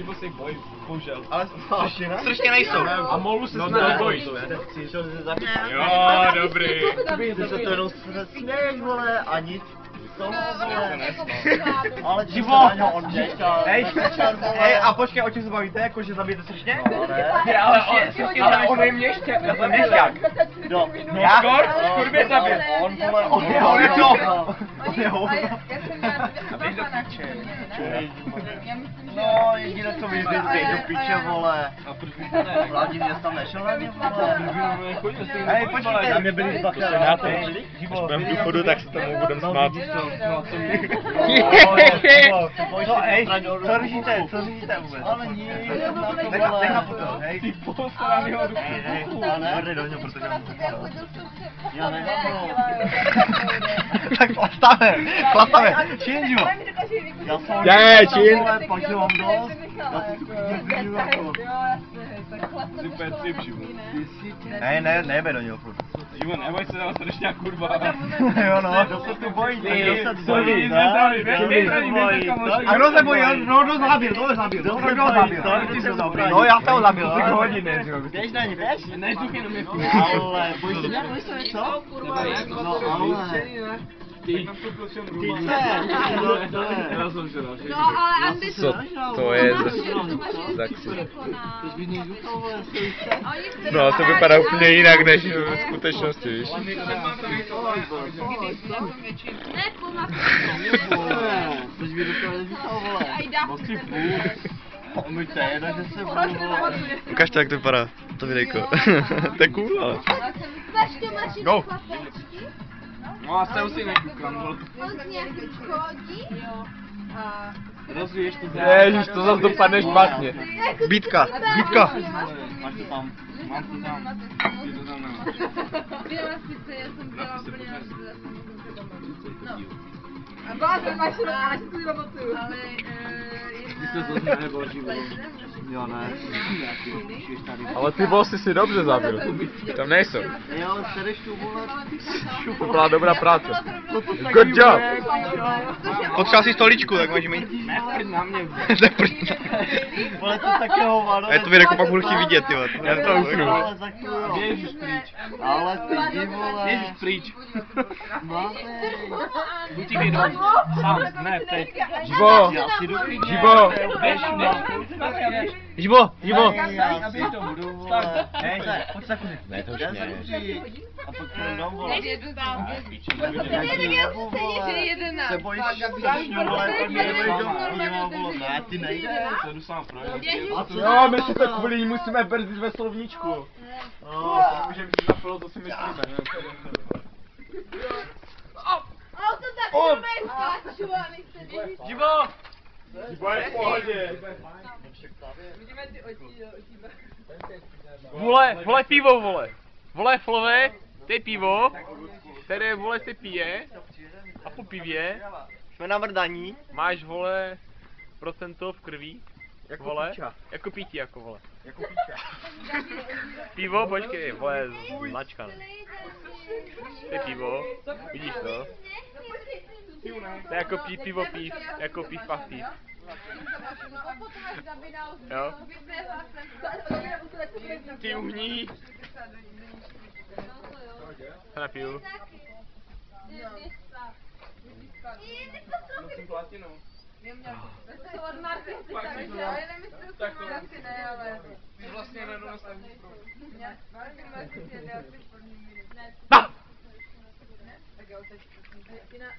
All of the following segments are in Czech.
Živo se jich bojí, bohužel. Ale srště nejsou. A molu se snaží bojí. Jo, dobrý. Ty se to jenom směješ, vole, a nic. Ale Živo! Hej, Hej, a počkej, o čem se bavíte, jako že zabijete srště? ale on je měšťák, já jsem měšťák. Já? Skurvě zabil. On, vole, on je No, jediné co mi zbyt do piče, vole. Hlavně mě tam nešel na mě, vole. Hej, počkejte, tam nebyli dvakrát. Až budeme v důchodu, tak se tomu budeme smát. Hej, co řešíte vůbec? Ale nic, nechápu to, hej. Ty posraného Vrnej do něho, protože já nechápu. Tak chlastame, čin, jo. Já jsem čin. pak že mám dost. Já si tu klidně jako. Super trip, Živo. Ne, nejebe do něho furt. Živo, neboj se dál strašně kurva. Jo no, kdo se tu bojí? A A kdo se bojí? Kdo zabil? No já jsem ho zabil. Běž na ní, běž. Než duchy jenom je Ale bojíš se nějak, bojíš se něco? No ale. Ty No, ale ambice. Co to je za ksy? No to vypadá úplně jinak než v skutečnosti, víš? Ne, pomáhá. Což by dokázal říkal, vole. To je jedna, že se budu, vole. Ukažte, jak to vypadá, to videjko. To je cool, ale. Go. No a se už nekoukám, vole. On z nějaký chodí. Rozvíješ to Ježiš, to zase dopadne špatně. Bítka. Máš to tam. Mám to tam. Je to tam nemá. Byla sice, já jsem byla úplně no. A blázen, máš to na si robotu. Ale Ty se zase nebo Živo. Jo, ne. Ale ty vosy si dobře zabil. Tam nejsou. Jo, ale sedeš tu, vole. To byla dobrá práce. Good job. Potřeba si stoličku, tak máš mít. Neprd na mě. Vole, to taky hovado. A je to videjko pak budu chtít vidět, ty vole. Já to ukryju. Ale za chvíli. Běžíš pryč. Ale ty jdi, vole. Běžíš pryč. Mladej. Utíkej domů. Sám, ne, teď. Živo, Já si jdu klidně. Živo, Běž, Živo. Já si to budu, vole. Hej, pojď se kuřit. Ne, to už Já ne. se kuřit. A pak půjdu domů, vole. jedu tam. Já Ne, tak já jsem stejně, že 11. se bojíš strašně, vole, pak mě nebudeš domů, vole. Ne, ty nejdeš. Já jdu sám projít. Jo, my si to kvůli ní musíme brzdit ve slovníčku. No, Můžeme si zapilo, to si myslíme. O, to tak nebej skáču, a nechce běžit. Živo! Živo je v pohodě. Vidíme ty oči. Vole pivo, vole. Vole flové, to je pivo, které vole se pije. A po pivě jsme na mrdaní. máš vole procento v krvi. Jako Vole, piča. jako pití, jako vole. Jako piča. Pivo, počkej, vole, značka. To je pivo, vidíš to? To je jako pivo pív, jako piv pach pív. Jo? Ty uhní. Se napiju. Nosím platinu. To od Marty si takže, ale nemyslím si, že asi ne, ale... Ty vlastně jdu na stavní průd. Marty si jede asi v první minutě. Tak jo, teď.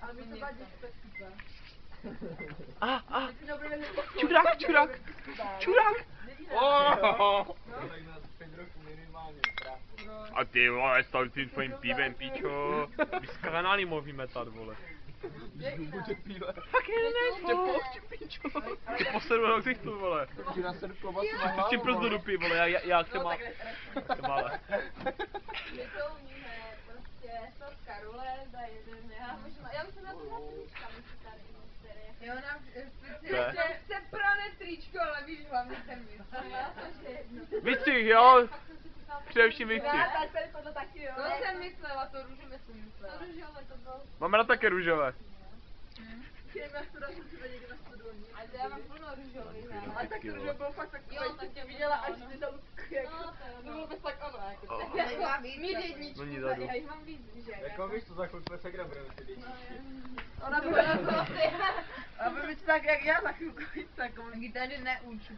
Ale my to vadí, to je super. Čurák! A ty vole, stav si tvojím pívem, pičo. My z kanály mluvíme tady, vole. Fucking ne, pičo. Ty poseru na ksichtu, vole. Ty si prst do dupy, vole, já chci má... To mále. My to umíme, prostě stovka rule za jeden, já myslím na to trička, my si tady které. Jo, nám chce prané tričko, ale víš, hlavně ten vystřih. Vystřih, jo? Především vystřih. To jsem myslela, to růžové jsem myslela. To růžové to bylo. Máme na také růžové. Těm na studa jsem třeba někdy na studu. A to já mám plno růžových. A tak to růžový byl fakt takový, že tě viděla až ty tam jako, to bylo bez tak ono, jako. Já jich mám víc. Mít jedničku, já jich mám víc, že? Jako víš, to za chvilku se gra budeme si říct. Ona bude na to asi. A by být tak, jak já za chvilku víc takovou. Taky tady neuču